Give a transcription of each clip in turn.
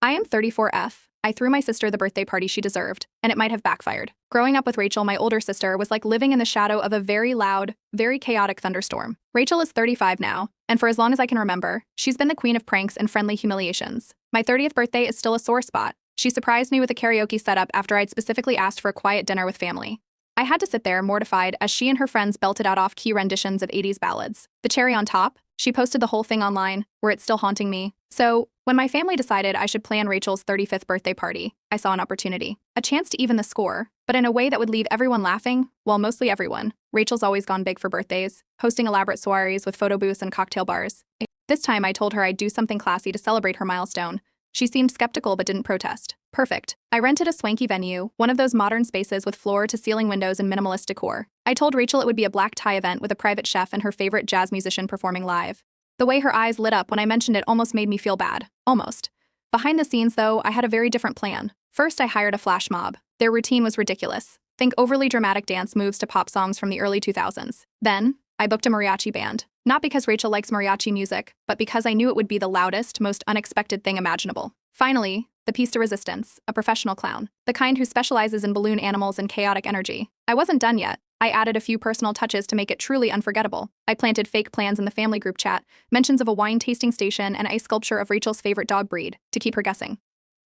I am 34F. I threw my sister the birthday party she deserved, and it might have backfired. Growing up with Rachel, my older sister, was like living in the shadow of a very loud, very chaotic thunderstorm. Rachel is 35 now, and for as long as I can remember, she's been the queen of pranks and friendly humiliations. My 30th birthday is still a sore spot. She surprised me with a karaoke setup after I'd specifically asked for a quiet dinner with family. I had to sit there, mortified, as she and her friends belted out off-key renditions of 80s ballads. The cherry on top, she posted the whole thing online, where it's still haunting me. So, when my family decided I should plan Rachel's 35th birthday party, I saw an opportunity. A chance to even the score, but in a way that would leave everyone laughing, well, mostly everyone. Rachel's always gone big for birthdays, hosting elaborate soirees with photo booths and cocktail bars. This time I told her I'd do something classy to celebrate her milestone. She seemed skeptical but didn't protest. Perfect. I rented a swanky venue, one of those modern spaces with floor-to-ceiling windows and minimalist decor. I told Rachel it would be a black tie event with a private chef and her favorite jazz musician performing live. The way her eyes lit up when I mentioned it almost made me feel bad. Almost. Behind the scenes, though, I had a very different plan. First, I hired a flash mob. Their routine was ridiculous. Think overly dramatic dance moves to pop songs from the early 2000s. Then, I booked a mariachi band. Not because Rachel likes mariachi music, but because I knew it would be the loudest, most unexpected thing imaginable. Finally, the piece de resistance, a professional clown, the kind who specializes in balloon animals and chaotic energy. I wasn't done yet. I added a few personal touches to make it truly unforgettable. I planted fake plans in the family group chat, mentions of a wine tasting station and ice sculpture of Rachel's favorite dog breed, to keep her guessing.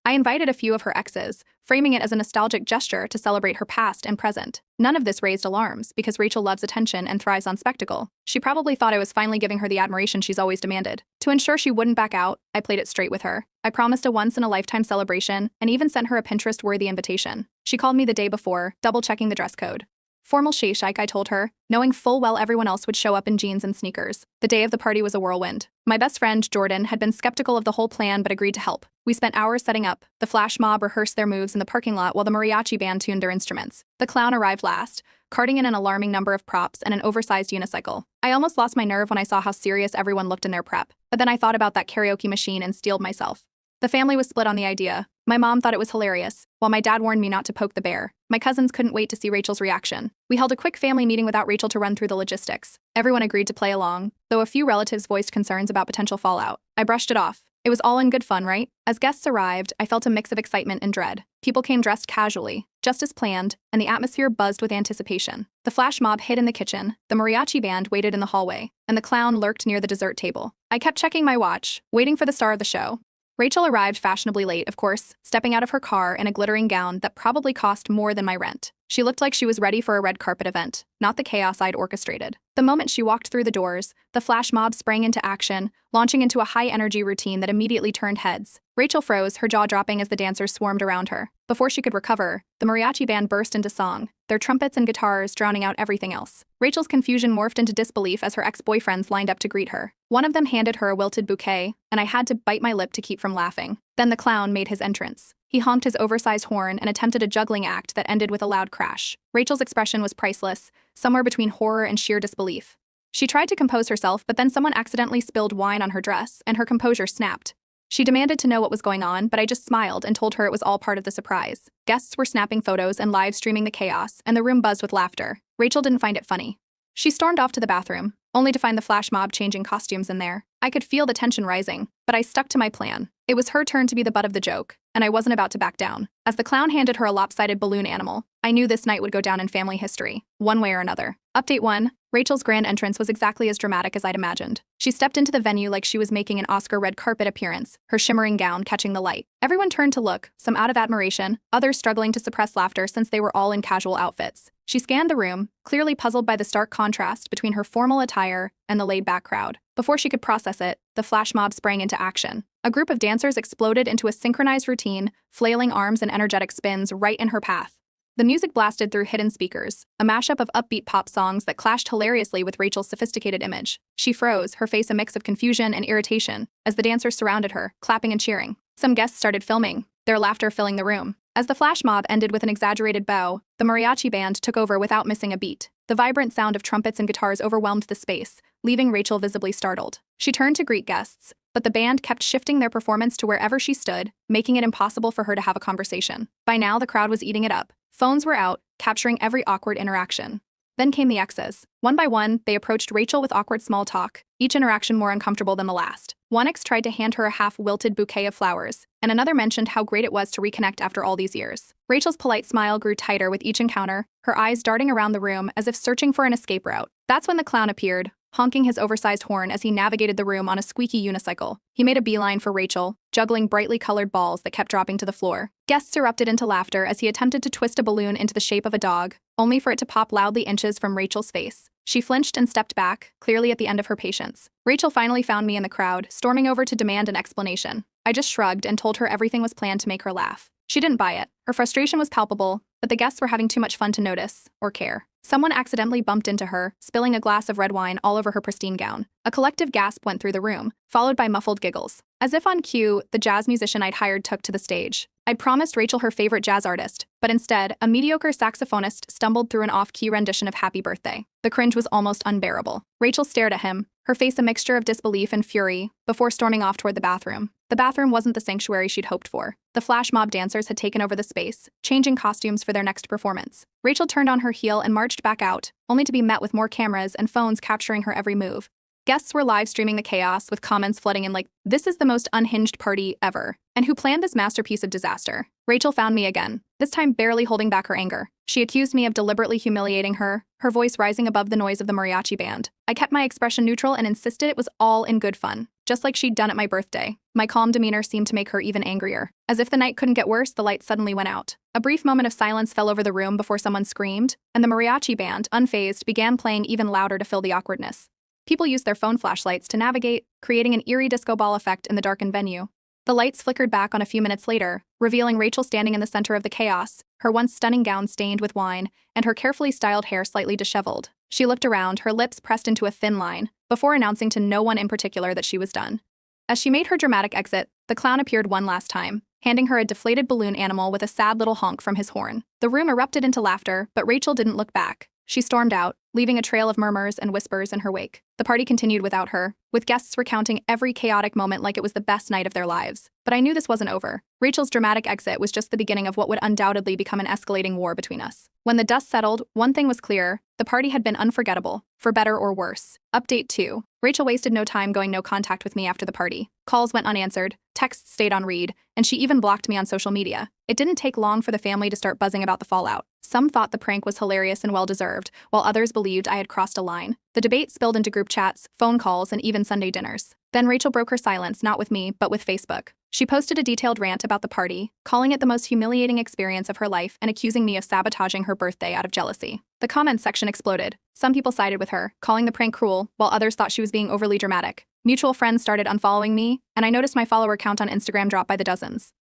I invited a few of her exes, framing it as a nostalgic gesture to celebrate her past and present. None of this raised alarms, because Rachel loves attention and thrives on spectacle. She probably thought I was finally giving her the admiration she's always demanded. To ensure she wouldn't back out, I played it straight with her. I promised a once-in-a-lifetime celebration, and even sent her a Pinterest-worthy invitation. She called me the day before, double-checking the dress code. Formal shake, I told her, knowing full well everyone else would show up in jeans and sneakers. The day of the party was a whirlwind. My best friend, Jordan, had been skeptical of the whole plan but agreed to help. We spent hours setting up. The flash mob rehearsed their moves in the parking lot while the mariachi band tuned their instruments. The clown arrived last, carting in an alarming number of props and an oversized unicycle. I almost lost my nerve when I saw how serious everyone looked in their prep. But then I thought about that karaoke machine and steeled myself. The family was split on the idea. My mom thought it was hilarious, while my dad warned me not to poke the bear. My cousins couldn't wait to see Rachel's reaction. We held a quick family meeting without Rachel to run through the logistics. Everyone agreed to play along, though a few relatives voiced concerns about potential fallout. I brushed it off. It was all in good fun, right? As guests arrived, I felt a mix of excitement and dread. People came dressed casually, just as planned, and the atmosphere buzzed with anticipation. The flash mob hid in the kitchen, the mariachi band waited in the hallway, and the clown lurked near the dessert table. I kept checking my watch, waiting for the star of the show. Rachel arrived fashionably late, of course, stepping out of her car in a glittering gown that probably cost more than my rent. She looked like she was ready for a red carpet event, not the chaos I'd orchestrated. The moment she walked through the doors, the flash mob sprang into action, launching into a high-energy routine that immediately turned heads. Rachel froze, her jaw dropping as the dancers swarmed around her. Before she could recover, the mariachi band burst into song, their trumpets and guitars drowning out everything else. Rachel's confusion morphed into disbelief as her ex-boyfriends lined up to greet her. One of them handed her a wilted bouquet, and I had to bite my lip to keep from laughing. Then the clown made his entrance. He honked his oversized horn and attempted a juggling act that ended with a loud crash. Rachel's expression was priceless, somewhere between horror and sheer disbelief. She tried to compose herself, but then someone accidentally spilled wine on her dress, and her composure snapped. She demanded to know what was going on, but I just smiled and told her it was all part of the surprise. Guests were snapping photos and live streaming the chaos, and the room buzzed with laughter. Rachel didn't find it funny. She stormed off to the bathroom, only to find the flash mob changing costumes in there. I could feel the tension rising, but I stuck to my plan. It was her turn to be the butt of the joke, and I wasn't about to back down. As the clown handed her a lopsided balloon animal, I knew this night would go down in family history, one way or another. Update 1. Rachel's grand entrance was exactly as dramatic as I'd imagined. She stepped into the venue like she was making an Oscar red carpet appearance, her shimmering gown catching the light. Everyone turned to look, some out of admiration, others struggling to suppress laughter since they were all in casual outfits. She scanned the room, clearly puzzled by the stark contrast between her formal attire and the laid-back crowd. Before she could process it, the flash mob sprang into action. A group of dancers exploded into a synchronized routine, flailing arms and energetic spins right in her path. The music blasted through hidden speakers, a mashup of upbeat pop songs that clashed hilariously with Rachel's sophisticated image. She froze, her face a mix of confusion and irritation, as the dancers surrounded her, clapping and cheering. Some guests started filming, their laughter filling the room. As the flash mob ended with an exaggerated bow, the mariachi band took over without missing a beat. The vibrant sound of trumpets and guitars overwhelmed the space, leaving Rachel visibly startled. She turned to greet guests, but the band kept shifting their performance to wherever she stood, making it impossible for her to have a conversation. By now, the crowd was eating it up. Phones were out, capturing every awkward interaction. Then came the exes. One by one, they approached Rachel with awkward small talk, each interaction more uncomfortable than the last. One ex tried to hand her a half-wilted bouquet of flowers, and another mentioned how great it was to reconnect after all these years. Rachel's polite smile grew tighter with each encounter, her eyes darting around the room as if searching for an escape route. That's when the clown appeared, honking his oversized horn as he navigated the room on a squeaky unicycle. He made a beeline for Rachel, juggling brightly colored balls that kept dropping to the floor. Guests erupted into laughter as he attempted to twist a balloon into the shape of a dog, only for it to pop loudly inches from Rachel's face. She flinched and stepped back, clearly at the end of her patience. Rachel finally found me in the crowd, storming over to demand an explanation. I just shrugged and told her everything was planned to make her laugh. She didn't buy it. Her frustration was palpable, but the guests were having too much fun to notice or care. Someone accidentally bumped into her, spilling a glass of red wine all over her pristine gown. A collective gasp went through the room, followed by muffled giggles. As if on cue, the jazz musician I'd hired took to the stage. I'd promised Rachel her favorite jazz artist, but instead, a mediocre saxophonist stumbled through an off-key rendition of Happy Birthday. The cringe was almost unbearable. Rachel stared at him, her face a mixture of disbelief and fury, before storming off toward the bathroom. The bathroom wasn't the sanctuary she'd hoped for. The flash mob dancers had taken over the space, changing costumes for their next performance. Rachel turned on her heel and marched back out, only to be met with more cameras and phones capturing her every move. Guests were live streaming the chaos with comments flooding in like, "This is the most unhinged party ever. And who planned this masterpiece of disaster?" Rachel found me again, this time barely holding back her anger. She accused me of deliberately humiliating her, her voice rising above the noise of the mariachi band. I kept my expression neutral and insisted it was all in good fun, just like she'd done at my birthday. My calm demeanor seemed to make her even angrier. As if the night couldn't get worse, the lights suddenly went out. A brief moment of silence fell over the room before someone screamed, and the mariachi band, unfazed, began playing even louder to fill the awkwardness. People used their phone flashlights to navigate, creating an eerie disco ball effect in the darkened venue. The lights flickered back on a few minutes later, revealing Rachel standing in the center of the chaos, her once stunning gown stained with wine, and her carefully styled hair slightly disheveled. She looked around, her lips pressed into a thin line, before announcing to no one in particular that she was done. As she made her dramatic exit, the clown appeared one last time, handing her a deflated balloon animal with a sad little honk from his horn. The room erupted into laughter, but Rachel didn't look back. She stormed out, leaving a trail of murmurs and whispers in her wake. The party continued without her, with guests recounting every chaotic moment like it was the best night of their lives. But I knew this wasn't over. Rachel's dramatic exit was just the beginning of what would undoubtedly become an escalating war between us. When the dust settled, one thing was clear: the party had been unforgettable, for better or worse. Update 2. Rachel wasted no time going no contact with me after the party. Calls went unanswered, texts stayed on read, and she even blocked me on social media. It didn't take long for the family to start buzzing about the fallout. Some thought the prank was hilarious and well-deserved, while others believed I had crossed a line. The debate spilled into group chats, phone calls, and even Sunday dinners. Then Rachel broke her silence, not with me, but with Facebook. She posted a detailed rant about the party, calling it the most humiliating experience of her life and accusing me of sabotaging her birthday out of jealousy. The comments section exploded. Some people sided with her, calling the prank cruel, while others thought she was being overly dramatic. Mutual friends started unfollowing me, and I noticed my follower count on Instagram drop by the dozens.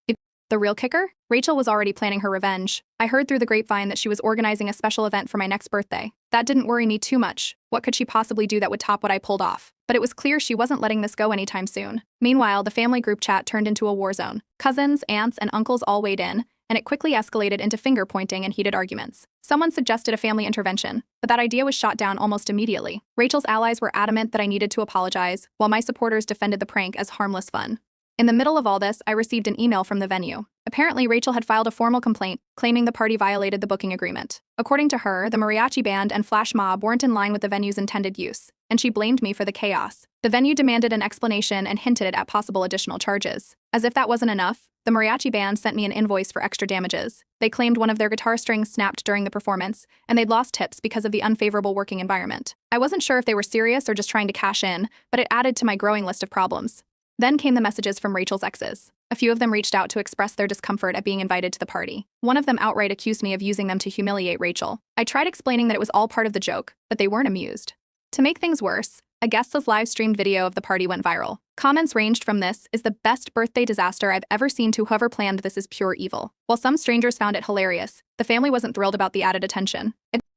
The real kicker? Rachel was already planning her revenge. I heard through the grapevine that she was organizing a special event for my next birthday. That didn't worry me too much. What could she possibly do that would top what I pulled off? But it was clear she wasn't letting this go anytime soon. Meanwhile, the family group chat turned into a war zone. Cousins, aunts, and uncles all weighed in, and it quickly escalated into finger-pointing and heated arguments. Someone suggested a family intervention, but that idea was shot down almost immediately. Rachel's allies were adamant that I needed to apologize, while my supporters defended the prank as harmless fun. In the middle of all this, I received an email from the venue. Apparently, Rachel had filed a formal complaint, claiming the party violated the booking agreement. According to her, the mariachi band and flash mob weren't in line with the venue's intended use, and she blamed me for the chaos. The venue demanded an explanation and hinted at possible additional charges. As if that wasn't enough, the mariachi band sent me an invoice for extra damages. They claimed one of their guitar strings snapped during the performance, and they'd lost tips because of the unfavorable working environment. I wasn't sure if they were serious or just trying to cash in, but it added to my growing list of problems. Then came the messages from Rachel's exes. A few of them reached out to express their discomfort at being invited to the party. One of them outright accused me of using them to humiliate Rachel. I tried explaining that it was all part of the joke, but they weren't amused. To make things worse, a guest's live-streamed video of the party went viral. Comments ranged from "This is the best birthday disaster I've ever seen" to "Whoever planned this is pure evil." While some strangers found it hilarious, the family wasn't thrilled about the added attention.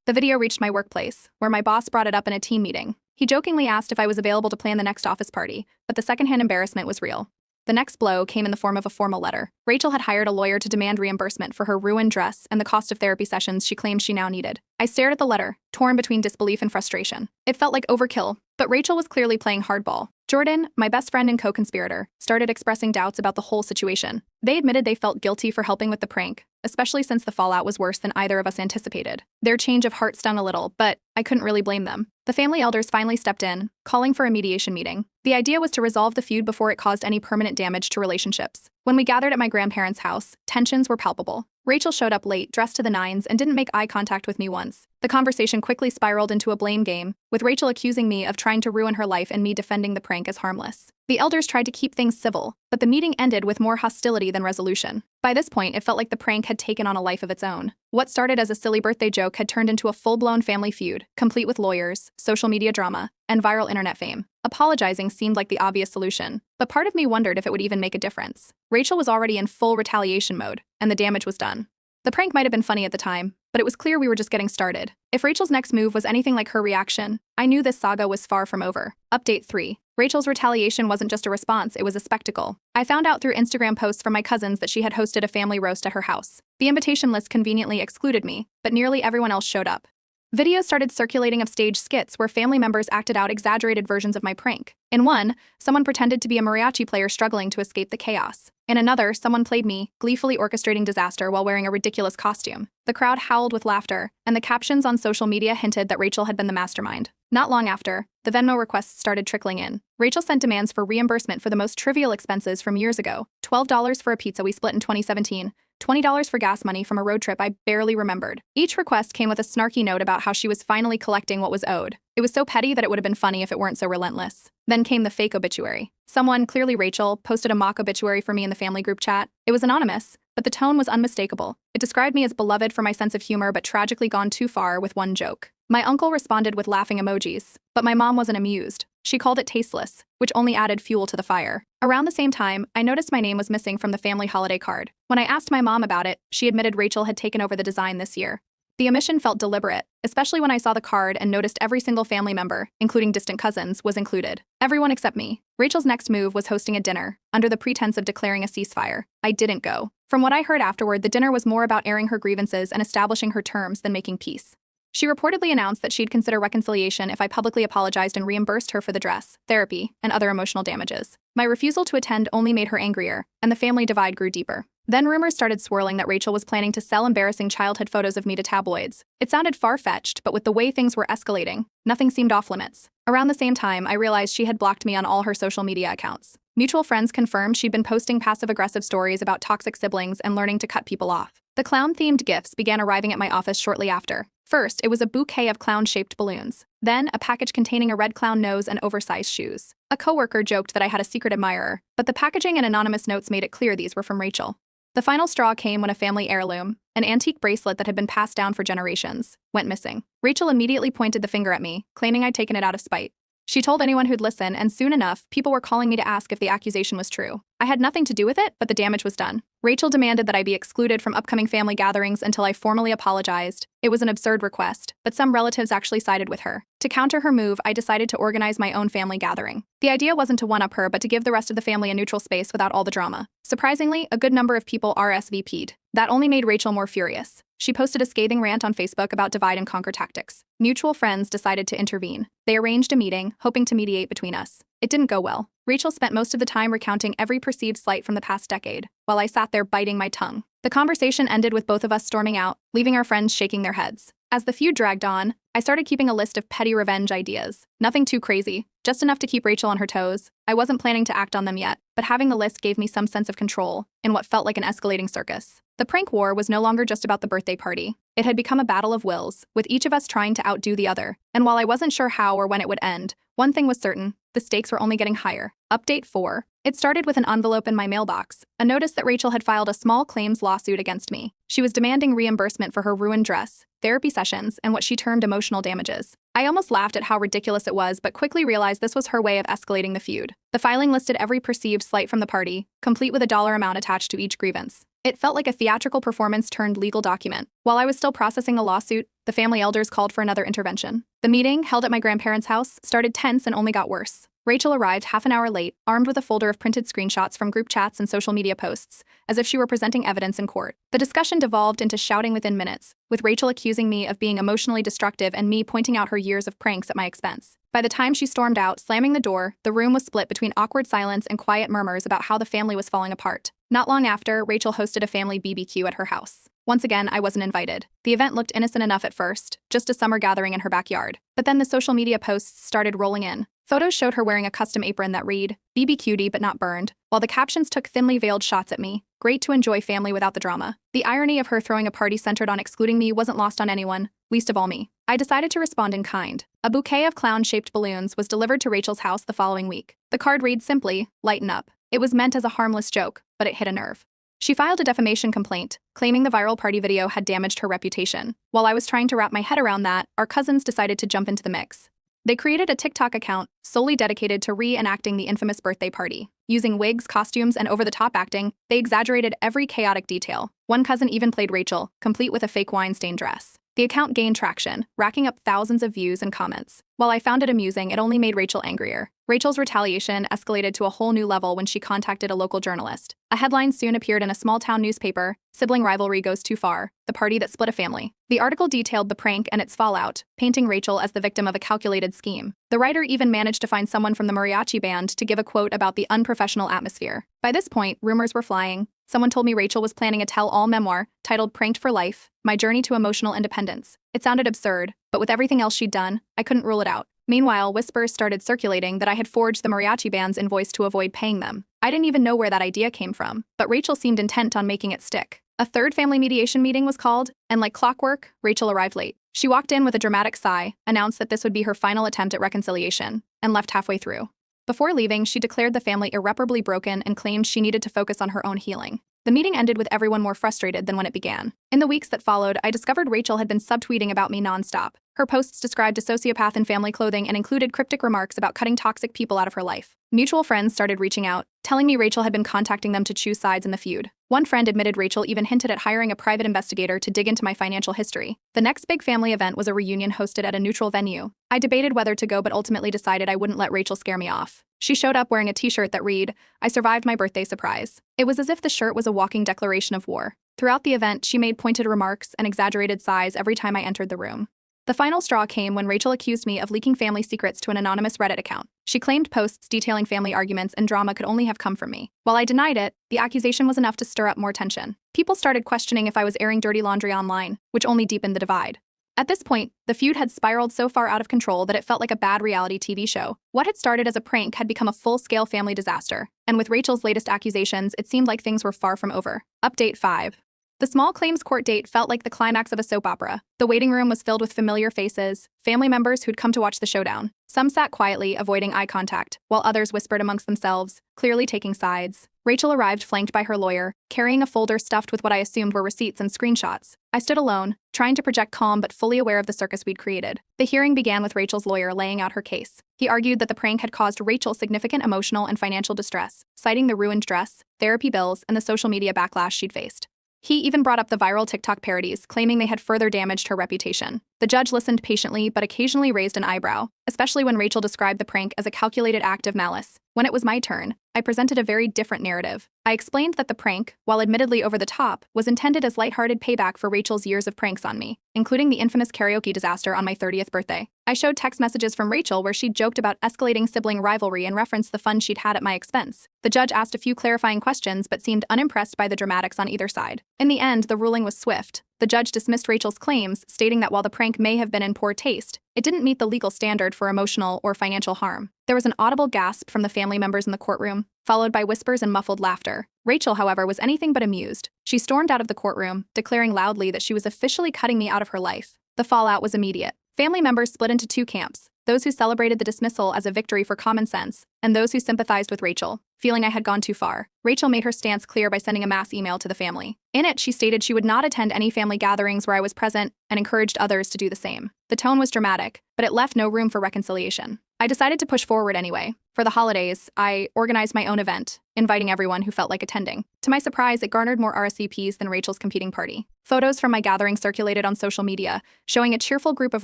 The video reached my workplace, where my boss brought it up in a team meeting. He jokingly asked if I was available to plan the next office party, but the secondhand embarrassment was real. The next blow came in the form of a formal letter. Rachel had hired a lawyer to demand reimbursement for her ruined dress and the cost of therapy sessions she claimed she now needed. I stared at the letter, torn between disbelief and frustration. It felt like overkill, but Rachel was clearly playing hardball, Jordan, my best friend and co-conspirator, started expressing doubts about the whole situation. They admitted they felt guilty for helping with the prank, especially since the fallout was worse than either of us anticipated. Their change of heart stung a little, but I couldn't really blame them. The family elders finally stepped in, calling for a mediation meeting. The idea was to resolve the feud before it caused any permanent damage to relationships. When we gathered at my grandparents' house, tensions were palpable. Rachel showed up late, dressed to the nines, and didn't make eye contact with me once. The conversation quickly spiraled into a blame game, with Rachel accusing me of trying to ruin her life and me defending the prank as harmless. The elders tried to keep things civil, but the meeting ended with more hostility than resolution. By this point, it felt like the prank had taken on a life of its own. What started as a silly birthday joke had turned into a full-blown family feud, complete with lawyers, social media drama, and viral internet fame. Apologizing seemed like the obvious solution, but part of me wondered if it would even make a difference. Rachel was already in full retaliation mode, and the damage was done. The prank might have been funny at the time, but it was clear we were just getting started. If Rachel's next move was anything like her reaction, I knew this saga was far from over. Update 3. Rachel's retaliation wasn't just a response, it was a spectacle. I found out through Instagram posts from my cousins that she had hosted a family roast at her house. The invitation list conveniently excluded me, but nearly everyone else showed up. Videos started circulating of staged skits where family members acted out exaggerated versions of my prank. In one, someone pretended to be a mariachi player struggling to escape the chaos. In another, someone played me, gleefully orchestrating disaster while wearing a ridiculous costume. The crowd howled with laughter, and the captions on social media hinted that Rachel had been the mastermind. Not long after, the Venmo requests started trickling in. Rachel sent demands for reimbursement for the most trivial expenses from years ago: $12 for a pizza we split in 2017, $20 for gas money from a road trip I barely remembered. Each request came with a snarky note about how she was finally collecting what was owed. It was so petty that it would have been funny if it weren't so relentless. Then came the fake obituary. Someone, clearly Rachel, posted a mock obituary for me in the family group chat. It was anonymous, but the tone was unmistakable. It described me as beloved for my sense of humor but tragically gone too far with one joke. My uncle responded with laughing emojis, but my mom wasn't amused. She called it tasteless, which only added fuel to the fire. Around the same time, I noticed my name was missing from the family holiday card. When I asked my mom about it, she admitted Rachel had taken over the design this year. The omission felt deliberate, especially when I saw the card and noticed every single family member, including distant cousins, was included. Everyone except me. Rachel's next move was hosting a dinner, under the pretense of declaring a ceasefire. I didn't go. From what I heard afterward, the dinner was more about airing her grievances and establishing her terms than making peace. She reportedly announced that she'd consider reconciliation if I publicly apologized and reimbursed her for the dress, therapy, and other emotional damages. My refusal to attend only made her angrier, and the family divide grew deeper. Then rumors started swirling that Rachel was planning to sell embarrassing childhood photos of me to tabloids. It sounded far-fetched, but with the way things were escalating, nothing seemed off-limits. Around the same time, I realized she had blocked me on all her social media accounts. Mutual friends confirmed she'd been posting passive-aggressive stories about toxic siblings and learning to cut people off. The clown-themed gifts began arriving at my office shortly after. First, it was a bouquet of clown-shaped balloons. Then, a package containing a red clown nose and oversized shoes. A coworker joked that I had a secret admirer, but the packaging and anonymous notes made it clear these were from Rachel. The final straw came when a family heirloom, an antique bracelet that had been passed down for generations, went missing. Rachel immediately pointed the finger at me, claiming I'd taken it out of spite. She told anyone who'd listen, and soon enough, people were calling me to ask if the accusation was true. I had nothing to do with it, but the damage was done. Rachel demanded that I be excluded from upcoming family gatherings until I formally apologized. It was an absurd request, but some relatives actually sided with her. To counter her move, I decided to organize my own family gathering. The idea wasn't to one-up her, but to give the rest of the family a neutral space without all the drama. Surprisingly, a good number of people RSVP'd. That only made Rachel more furious. She posted a scathing rant on Facebook about divide-and-conquer tactics. Mutual friends decided to intervene. They arranged a meeting, hoping to mediate between us. It didn't go well. Rachel spent most of the time recounting every perceived slight from the past decade, while I sat there biting my tongue. The conversation ended with both of us storming out, leaving our friends shaking their heads. As the feud dragged on, I started keeping a list of petty revenge ideas. Nothing too crazy, just enough to keep Rachel on her toes. I wasn't planning to act on them yet, but having the list gave me some sense of control in what felt like an escalating circus. The prank war was no longer just about the birthday party. It had become a battle of wills, with each of us trying to outdo the other. And while I wasn't sure how or when it would end, one thing was certain: the stakes were only getting higher. Update 4. It started with an envelope in my mailbox, a notice that Rachel had filed a small claims lawsuit against me. She was demanding reimbursement for her ruined dress, therapy sessions, and what she termed emotional damages. I almost laughed at how ridiculous it was, but quickly realized this was her way of escalating the feud. The filing listed every perceived slight from the party, complete with a dollar amount attached to each grievance. It felt like a theatrical performance turned legal document. While I was still processing the lawsuit, the family elders called for another intervention. The meeting, held at my grandparents' house, started tense and only got worse. Rachel arrived half an hour late, armed with a folder of printed screenshots from group chats and social media posts, as if she were presenting evidence in court. The discussion devolved into shouting within minutes, with Rachel accusing me of being emotionally destructive and me pointing out her years of pranks at my expense. By the time she stormed out, slamming the door, the room was split between awkward silence and quiet murmurs about how the family was falling apart. Not long after, Rachel hosted a family BBQ at her house. Once again, I wasn't invited. The event looked innocent enough at first, just a summer gathering in her backyard. But then the social media posts started rolling in. Photos showed her wearing a custom apron that read, "BBQ'd but not burned," while the captions took thinly veiled shots at me. Great to enjoy family without the drama. The irony of her throwing a party centered on excluding me wasn't lost on anyone, least of all me. I decided to respond in kind. A bouquet of clown-shaped balloons was delivered to Rachel's house the following week. The card read simply, "Lighten up." It was meant as a harmless joke, but it hit a nerve. She filed a defamation complaint, claiming the viral party video had damaged her reputation. While I was trying to wrap my head around that, our cousins decided to jump into the mix. They created a TikTok account solely dedicated to reenacting the infamous birthday party. Using wigs, costumes, and over-the-top acting, they exaggerated every chaotic detail. One cousin even played Rachel, complete with a fake wine-stained dress. The account gained traction, racking up thousands of views and comments. While I found it amusing, it only made Rachel angrier. Rachel's retaliation escalated to a whole new level when she contacted a local journalist. A headline soon appeared in a small-town newspaper, "Sibling rivalry goes too far, the party that split a family." The article detailed the prank and its fallout, painting Rachel as the victim of a calculated scheme. The writer even managed to find someone from the mariachi band to give a quote about the unprofessional atmosphere. By this point, rumors were flying. Someone told me Rachel was planning a tell-all memoir titled Pranked for Life, My Journey to Emotional Independence. It sounded absurd, but with everything else she'd done, I couldn't rule it out. Meanwhile, whispers started circulating that I had forged the mariachi band's invoice to avoid paying them. I didn't even know where that idea came from, but Rachel seemed intent on making it stick. A third family mediation meeting was called, and like clockwork, Rachel arrived late. She walked in with a dramatic sigh, announced that this would be her final attempt at reconciliation, and left halfway through. Before leaving, she declared the family irreparably broken and claimed she needed to focus on her own healing. The meeting ended with everyone more frustrated than when it began. In the weeks that followed, I discovered Rachel had been subtweeting about me nonstop. Her posts described a sociopath in family clothing and included cryptic remarks about cutting toxic people out of her life. Mutual friends started reaching out, telling me Rachel had been contacting them to choose sides in the feud. One friend admitted Rachel even hinted at hiring a private investigator to dig into my financial history. The next big family event was a reunion hosted at a neutral venue. I debated whether to go but ultimately decided I wouldn't let Rachel scare me off. She showed up wearing a t-shirt that read, "I survived my birthday surprise." It was as if the shirt was a walking declaration of war. Throughout the event, she made pointed remarks and exaggerated sighs every time I entered the room. The final straw came when Rachel accused me of leaking family secrets to an anonymous Reddit account. She claimed posts detailing family arguments and drama could only have come from me. While I denied it, the accusation was enough to stir up more tension. People started questioning if I was airing dirty laundry online, which only deepened the divide. At this point, the feud had spiraled so far out of control that it felt like a bad reality TV show. What had started as a prank had become a full-scale family disaster, and with Rachel's latest accusations, it seemed like things were far from over. Update 5. The small claims court date felt like the climax of a soap opera. The waiting room was filled with familiar faces, family members who'd come to watch the showdown. Some sat quietly, avoiding eye contact, while others whispered amongst themselves, clearly taking sides. Rachel arrived flanked by her lawyer, carrying a folder stuffed with what I assumed were receipts and screenshots. I stood alone, trying to project calm but fully aware of the circus we'd created. The hearing began with Rachel's lawyer laying out her case. He argued that the prank had caused Rachel significant emotional and financial distress, citing the ruined dress, therapy bills, and the social media backlash she'd faced. He even brought up the viral TikTok parodies, claiming they had further damaged her reputation. The judge listened patiently but occasionally raised an eyebrow, especially when Rachel described the prank as a calculated act of malice. When it was my turn, I presented a very different narrative. I explained that the prank, while admittedly over the top, was intended as lighthearted payback for Rachel's years of pranks on me, including the infamous karaoke disaster on my 30th birthday. I showed text messages from Rachel where she'd joked about escalating sibling rivalry and referenced the fun she'd had at my expense. The judge asked a few clarifying questions but seemed unimpressed by the dramatics on either side. In the end, the ruling was swift. The judge dismissed Rachel's claims, stating that while the prank may have been in poor taste, it didn't meet the legal standard for emotional or financial harm. There was an audible gasp from the family members in the courtroom, followed by whispers and muffled laughter. Rachel, however, was anything but amused. She stormed out of the courtroom, declaring loudly that she was officially cutting me out of her life. The fallout was immediate. Family members split into two camps, those who celebrated the dismissal as a victory for common sense, and those who sympathized with Rachel, feeling I had gone too far. Rachel made her stance clear by sending a mass email to the family. In it, she stated she would not attend any family gatherings where I was present and encouraged others to do the same. The tone was dramatic, but it left no room for reconciliation. I decided to push forward anyway. For the holidays, I organized my own event, inviting everyone who felt like attending. To my surprise, it garnered more RSVPs than Rachel's competing party. Photos from my gathering circulated on social media, showing a cheerful group of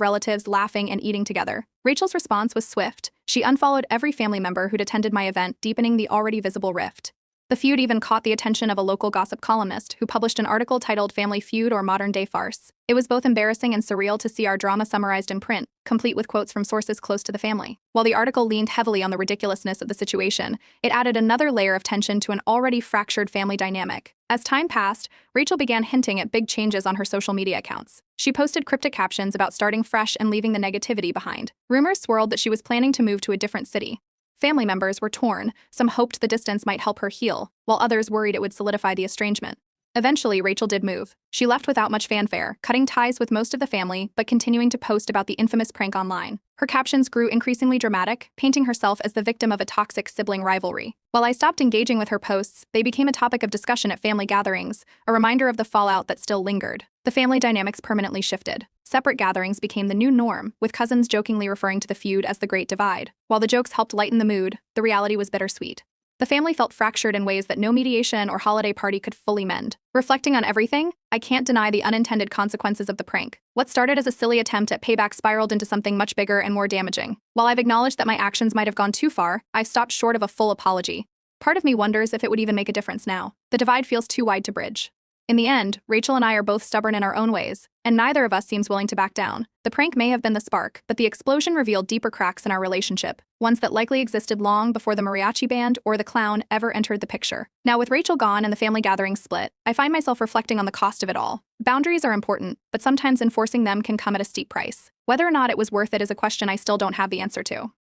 relatives laughing and eating together. Rachel's response was swift. She unfollowed every family member who'd attended my event, deepening the already visible rift. The feud even caught the attention of a local gossip columnist who published an article titled Family Feud or Modern Day Farce. It was both embarrassing and surreal to see our drama summarized in print, complete with quotes from sources close to the family. While the article leaned heavily on the ridiculousness of the situation, it added another layer of tension to an already fractured family dynamic. As time passed, Rachel began hinting at big changes on her social media accounts. She posted cryptic captions about starting fresh and leaving the negativity behind. Rumors swirled that she was planning to move to a different city. Family members were torn. Some hoped the distance might help her heal, while others worried it would solidify the estrangement. Eventually, Rachel did move. She left without much fanfare, cutting ties with most of the family, but continuing to post about the infamous prank online. Her captions grew increasingly dramatic, painting herself as the victim of a toxic sibling rivalry. While I stopped engaging with her posts, they became a topic of discussion at family gatherings, a reminder of the fallout that still lingered. The family dynamics permanently shifted. Separate gatherings became the new norm, with cousins jokingly referring to the feud as the Great Divide. While the jokes helped lighten the mood, the reality was bittersweet. The family felt fractured in ways that no mediation or holiday party could fully mend. Reflecting on everything, I can't deny the unintended consequences of the prank. What started as a silly attempt at payback spiraled into something much bigger and more damaging. While I've acknowledged that my actions might have gone too far, I've stopped short of a full apology. Part of me wonders if it would even make a difference now. The divide feels too wide to bridge. In the end, Rachel and I are both stubborn in our own ways, and neither of us seems willing to back down. The prank may have been the spark, but the explosion revealed deeper cracks in our relationship, ones that likely existed long before the mariachi band or the clown ever entered the picture. Now, with Rachel gone and the family gathering split, I find myself reflecting on the cost of it all. Boundaries are important, but sometimes enforcing them can come at a steep price. Whether or not it was worth it is a question I still don't have the answer to.